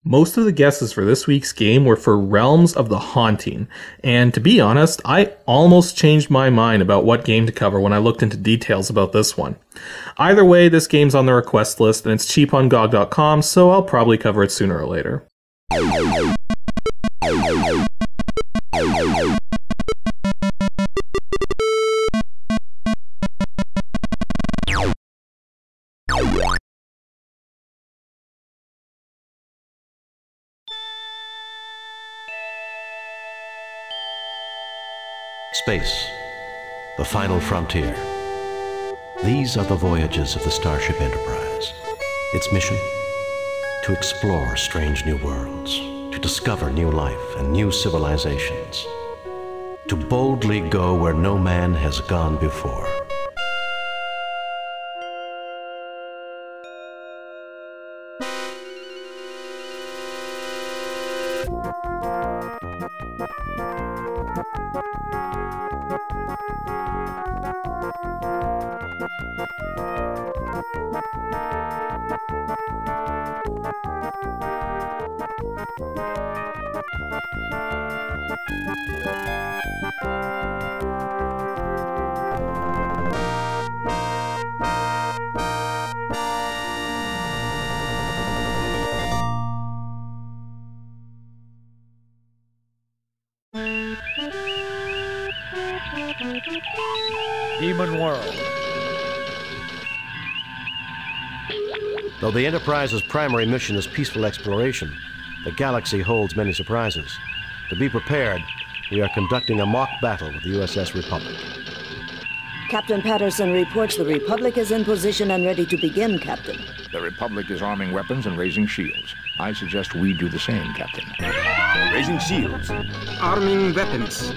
Most of the guesses for this week's game were for Realms of the Haunting, and to be honest, I almost changed my mind about what game to cover when I looked into details about this one. Either way, this game's on the request list and it's cheap on GOG.com, so I'll probably cover it sooner or later. Space, the final frontier. These are the voyages of the Starship Enterprise. Its mission? To explore strange new worlds, to discover new life and new civilizations, to boldly go where no man has gone before. Demon World. Though the Enterprise's primary mission is peaceful exploration, the galaxy holds many surprises. To be prepared, we are conducting a mock battle with the USS Republic. Captain Patterson reports the Republic is in position and ready to begin, Captain. The Republic is arming weapons and raising shields. I suggest we do the same, Captain. Raising shields. Arming weapons.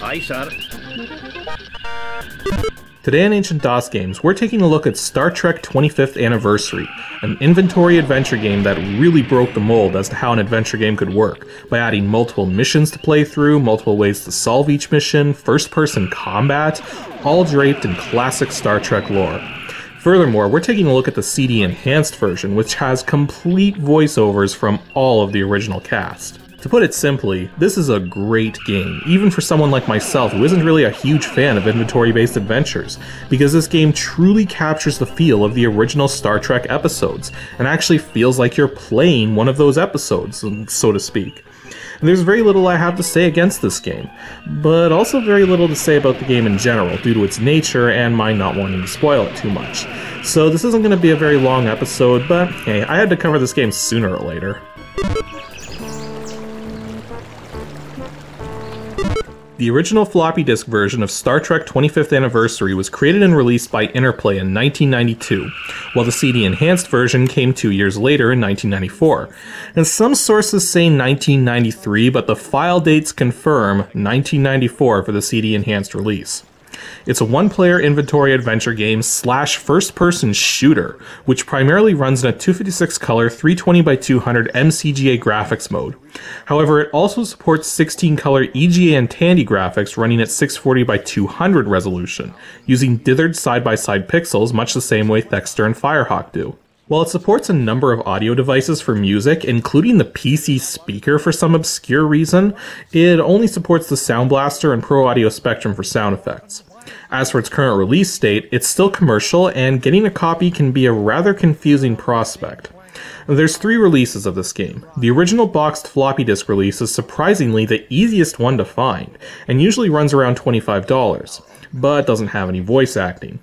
Aye, sir. Today on Ancient DOS Games, we're taking a look at Star Trek 25th Anniversary, an inventory adventure game that really broke the mold as to how an adventure game could work, by adding multiple missions to play through, multiple ways to solve each mission, first-person combat, all draped in classic Star Trek lore. Furthermore, we're taking a look at the CD Enhanced version, which has complete voiceovers from all of the original cast. To put it simply, this is a great game, even for someone like myself who isn't really a huge fan of inventory-based adventures, because this game truly captures the feel of the original Star Trek episodes, and actually feels like you're playing one of those episodes, so to speak. And there's very little I have to say against this game, but also very little to say about the game in general, due to its nature and my not wanting to spoil it too much. So this isn't going to be a very long episode, but hey, I had to cover this game sooner or later. The original floppy disk version of Star Trek 25th Anniversary was created and released by Interplay in 1992, while the CD Enhanced version came 2 years later in 1994. And some sources say 1993, but the file dates confirm 1994 for the CD Enhanced release. It's a one-player inventory adventure game slash first-person shooter, which primarily runs in a 256-color 320x200 MCGA graphics mode. However, it also supports 16-color EGA and Tandy graphics running at 640x200 resolution, using dithered side-by-side pixels much the same way Thexter and Firehawk do. While it supports a number of audio devices for music, including the PC speaker for some obscure reason, it only supports the Sound Blaster and Pro Audio Spectrum for sound effects. As for its current release date, it's still commercial, and getting a copy can be a rather confusing prospect. There's 3 releases of this game. The original boxed floppy disk release is surprisingly the easiest one to find, and usually runs around $25, but doesn't have any voice acting.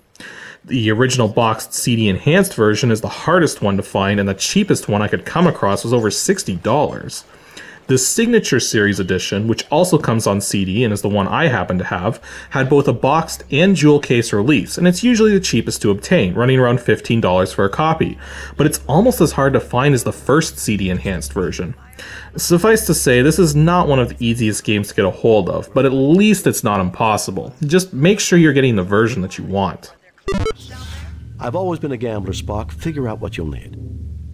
The original boxed CD Enhanced version is the hardest one to find, and the cheapest one I could come across was over $60. The Signature Series edition, which also comes on CD and is the one I happen to have, had both a boxed and jewel case release, and it's usually the cheapest to obtain, running around $15 for a copy, but it's almost as hard to find as the first CD Enhanced version. Suffice to say, this is not one of the easiest games to get a hold of, but at least it's not impossible. Just make sure you're getting the version that you want. I've always been a gambler, Spock. Figure out what you'll need.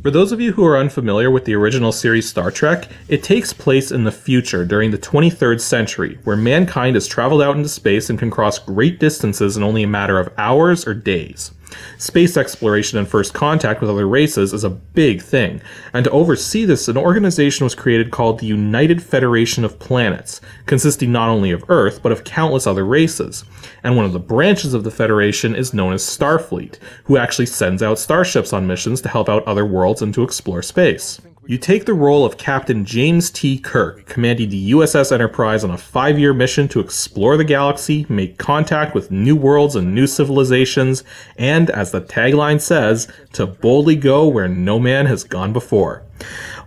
For those of you who are unfamiliar with the original series Star Trek, it takes place in the future during the 23rd century, where mankind has traveled out into space and can cross great distances in only a matter of hours or days. Space exploration and first contact with other races is a big thing, and to oversee this, an organization was created called the United Federation of Planets, consisting not only of Earth, but of countless other races. And one of the branches of the Federation is known as Starfleet, who actually sends out starships on missions to help out other worlds and to explore space. You take the role of Captain James T. Kirk, commanding the USS Enterprise on a 5-year mission to explore the galaxy, make contact with new worlds and new civilizations, and, as the tagline says, to boldly go where no man has gone before.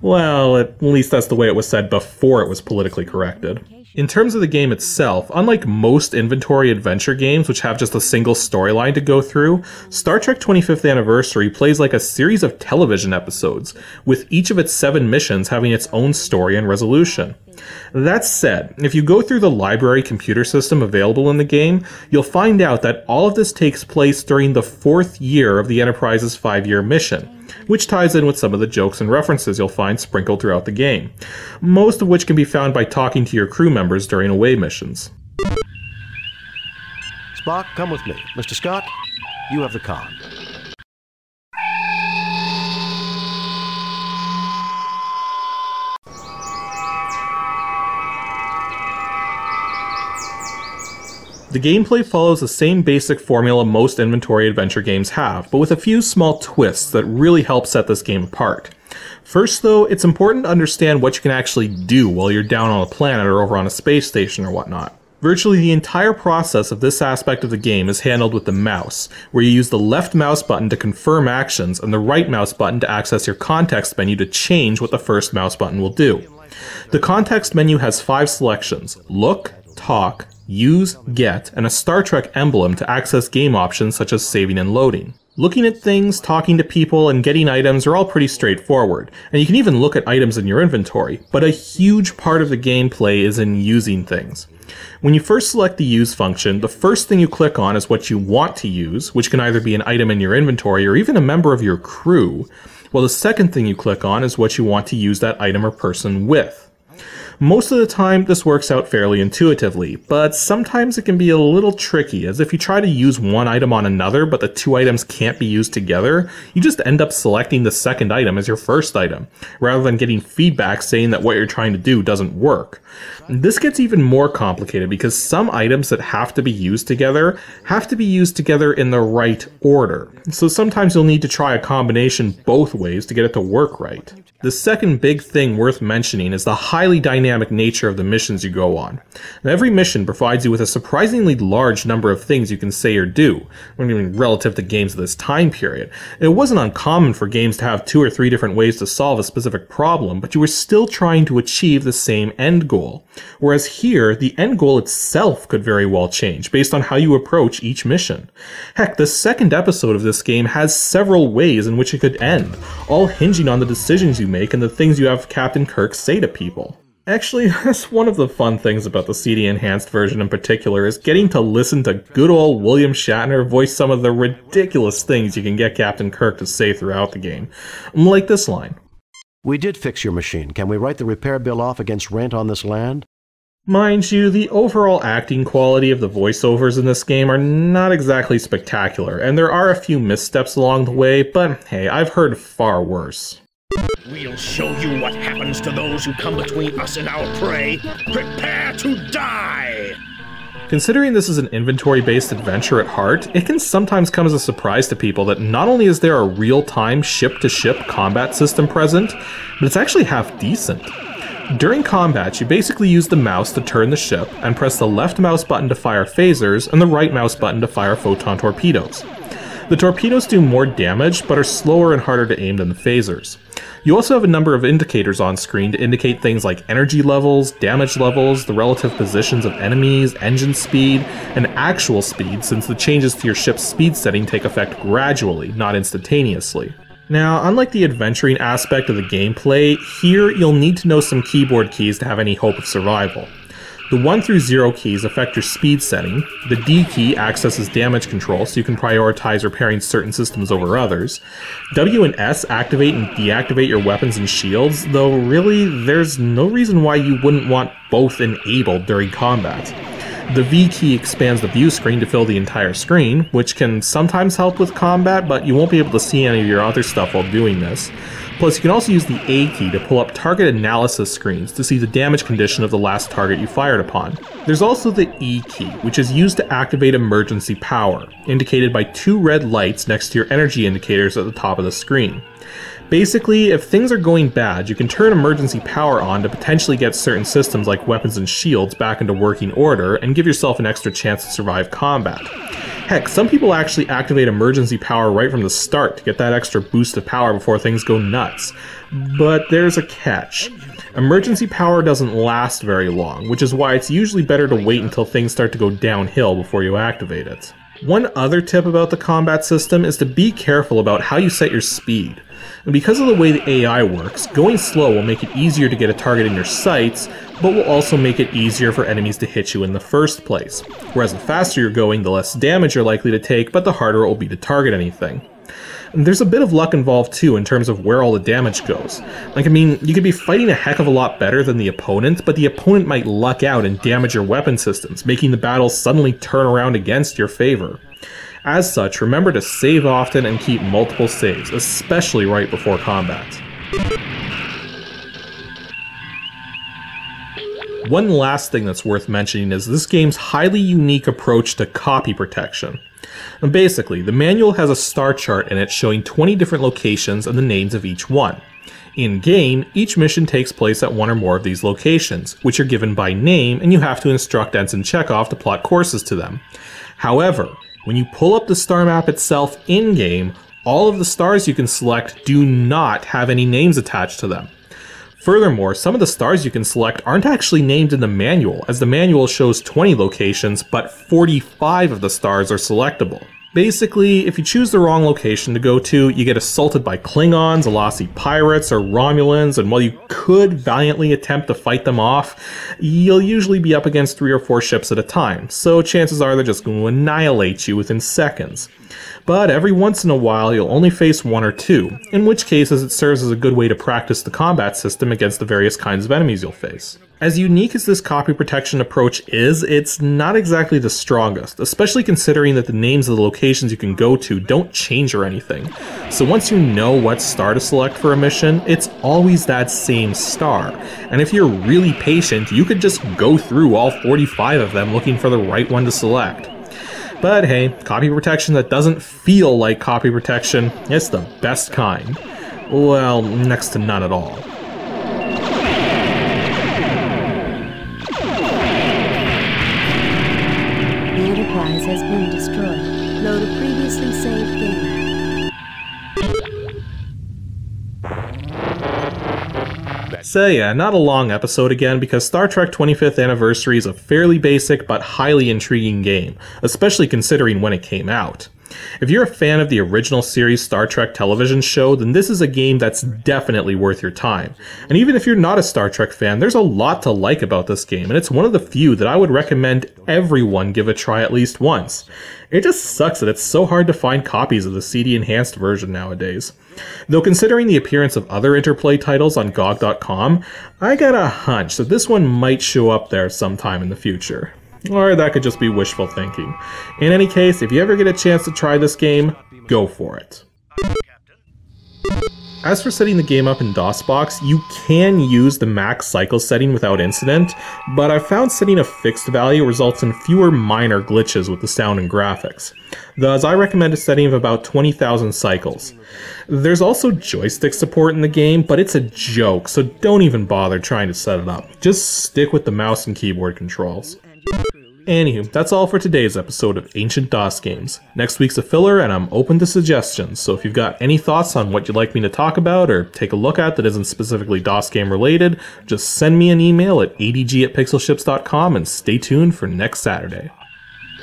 Well, at least that's the way it was said before it was politically corrected. In terms of the game itself, unlike most inventory adventure games which have just a single storyline to go through, Star Trek 25th Anniversary plays like a series of television episodes, with each of its 7 missions having its own story and resolution. That said, if you go through the library computer system available in the game, you'll find out that all of this takes place during the 4th year of the Enterprise's 5-year mission, which ties in with some of the jokes and references you'll find sprinkled throughout the game, most of which can be found by talking to your crew members during away missions. Spock, come with me. Mr. Scott, you have the con. The gameplay follows the same basic formula most inventory adventure games have, but with a few small twists that really help set this game apart. First though, it's important to understand what you can actually do while you're down on a planet or over on a space station or whatnot. Virtually the entire process of this aspect of the game is handled with the mouse, where you use the left mouse button to confirm actions and the right mouse button to access your context menu to change what the first mouse button will do. The context menu has 5 selections: look, talk, use, get, and a Star Trek emblem to access game options such as saving and loading. Looking at things, talking to people, and getting items are all pretty straightforward, and you can even look at items in your inventory, but a huge part of the gameplay is in using things. When you first select the use function, the first thing you click on is what you want to use, which can either be an item in your inventory or even a member of your crew, while the second thing you click on is what you want to use that item or person with. Most of the time, this works out fairly intuitively, but sometimes it can be a little tricky, as if you try to use one item on another, but the 2 items can't be used together, you just end up selecting the second item as your first item, rather than getting feedback saying that what you're trying to do doesn't work. This gets even more complicated because some items that have to be used together in the right order, so sometimes you'll need to try a combination both ways to get it to work right. The second big thing worth mentioning is the highly dynamic nature of the missions you go on. Now, every mission provides you with a surprisingly large number of things you can say or do, relative to games of this time period. It wasn't uncommon for games to have 2 or 3 different ways to solve a specific problem, but you were still trying to achieve the same end goal. Whereas here, the end goal itself could very well change based on how you approach each mission. Heck, the second episode of this game has several ways in which it could end, all hinging on the decisions you make and the things you have Captain Kirk say to people. Actually, that's one of the fun things about the CD enhanced version in particular, is getting to listen to good old William Shatner voice some of the ridiculous things you can get Captain Kirk to say throughout the game. Like this line. We did fix your machine. Can we write the repair bill off against rent on this land? Mind you, the overall acting quality of the voiceovers in this game are not exactly spectacular, and there are a few missteps along the way, but hey, I've heard far worse. We'll show you what happens to those who come between us and our prey. Prepare to die! Considering this is an inventory-based adventure at heart, it can sometimes come as a surprise to people that not only is there a real-time ship-to-ship combat system present, but it's actually half decent. During combat, you basically use the mouse to turn the ship, and press the left mouse button to fire phasers, and the right mouse button to fire photon torpedoes. The torpedoes do more damage, but are slower and harder to aim than the phasers. You also have a number of indicators on screen to indicate things like energy levels, damage levels, the relative positions of enemies, engine speed, and actual speed, since the changes to your ship's speed setting take effect gradually, not instantaneously. Now, unlike the adventuring aspect of the gameplay, here you'll need to know some keyboard keys to have any hope of survival. The 1 through 0 keys affect your speed setting, the D key accesses damage control so you can prioritize repairing certain systems over others, W and S activate and deactivate your weapons and shields, though really there's no reason why you wouldn't want both enabled during combat. The V key expands the view screen to fill the entire screen, which can sometimes help with combat, but you won't be able to see any of your other stuff while doing this. Plus, you can also use the A key to pull up target analysis screens to see the damage condition of the last target you fired upon. There's also the E key, which is used to activate emergency power, indicated by 2 red lights next to your energy indicators at the top of the screen. Basically, if things are going bad, you can turn emergency power on to potentially get certain systems like weapons and shields back into working order and give yourself an extra chance to survive combat. Heck, some people actually activate emergency power right from the start to get that extra boost of power before things go nuts. But there's a catch. Emergency power doesn't last very long, which is why it's usually better to wait until things start to go downhill before you activate it. One other tip about the combat system is to be careful about how you set your speed. And because of the way the AI works, going slow will make it easier to get a target in your sights, but will also make it easier for enemies to hit you in the first place. Whereas the faster you're going, the less damage you're likely to take, but the harder it will be to target anything. And there's a bit of luck involved too in terms of where all the damage goes. Like, I mean, you could be fighting a heck of a lot better than the opponent, but the opponent might luck out and damage your weapon systems, making the battle suddenly turn around against your favor. As such, remember to save often and keep multiple saves, especially right before combat. One last thing that's worth mentioning is this game's highly unique approach to copy protection. And basically, the manual has a star chart in it showing 20 different locations and the names of each one. In-game, each mission takes place at one or more of these locations, which are given by name, and you have to instruct Ensign Chekhov to plot courses to them. However, when you pull up the star map itself in-game, all of the stars you can select do not have any names attached to them. Furthermore, some of the stars you can select aren't actually named in the manual, as the manual shows 20 locations, but 45 of the stars are selectable. Basically, if you choose the wrong location to go to, you get assaulted by Klingons, Elasi pirates, or Romulans, and while you could valiantly attempt to fight them off, you'll usually be up against 3 or 4 ships at a time, so chances are they're just going to annihilate you within seconds. But every once in a while, you'll only face 1 or 2, in which cases it serves as a good way to practice the combat system against the various kinds of enemies you'll face. As unique as this copy protection approach is, it's not exactly the strongest, especially considering that the names of the locations you can go to don't change or anything. So once you know what star to select for a mission, it's always that same star. And if you're really patient, you could just go through all 45 of them looking for the right one to select. But hey, copy protection that doesn't feel like copy protection, it's the best kind. Well, next to none at all. The Enterprise has been destroyed. Load a previously saved game. So yeah, not a long episode again, because Star Trek 25th Anniversary is a fairly basic but highly intriguing game, especially considering when it came out. If you're a fan of the original series Star Trek television show, then this is a game that's definitely worth your time. And even if you're not a Star Trek fan, there's a lot to like about this game, and it's one of the few that I would recommend everyone give a try at least once. It just sucks that it's so hard to find copies of the CD enhanced version nowadays. Though considering the appearance of other Interplay titles on GOG.com, I got a hunch that this one might show up there sometime in the future. Or that could just be wishful thinking. In any case, if you ever get a chance to try this game, go for it. As for setting the game up in DOSBox, you can use the max cycle setting without incident, but I've found setting a fixed value results in fewer minor glitches with the sound and graphics. Thus, I recommend a setting of about 20,000 cycles. There's also joystick support in the game, but it's a joke, so don't even bother trying to set it up. Just stick with the mouse and keyboard controls. Anywho, that's all for today's episode of Ancient DOS Games. Next week's a filler, and I'm open to suggestions, so if you've got any thoughts on what you'd like me to talk about or take a look at that isn't specifically DOS game related, just send me an email at adg@pixelships.com and stay tuned for next Saturday.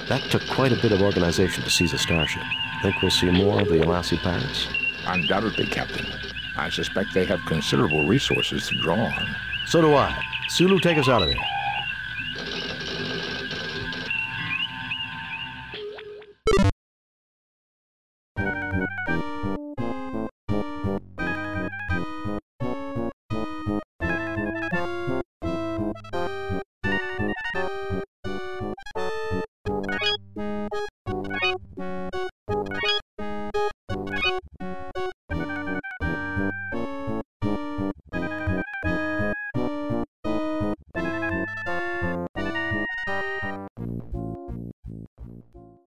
That took quite a bit of organization to seize a starship. Think we'll see more of the Elasi pirates? Undoubtedly, Captain. I suspect they have considerable resources to draw on. So do I. Sulu, take us out of here.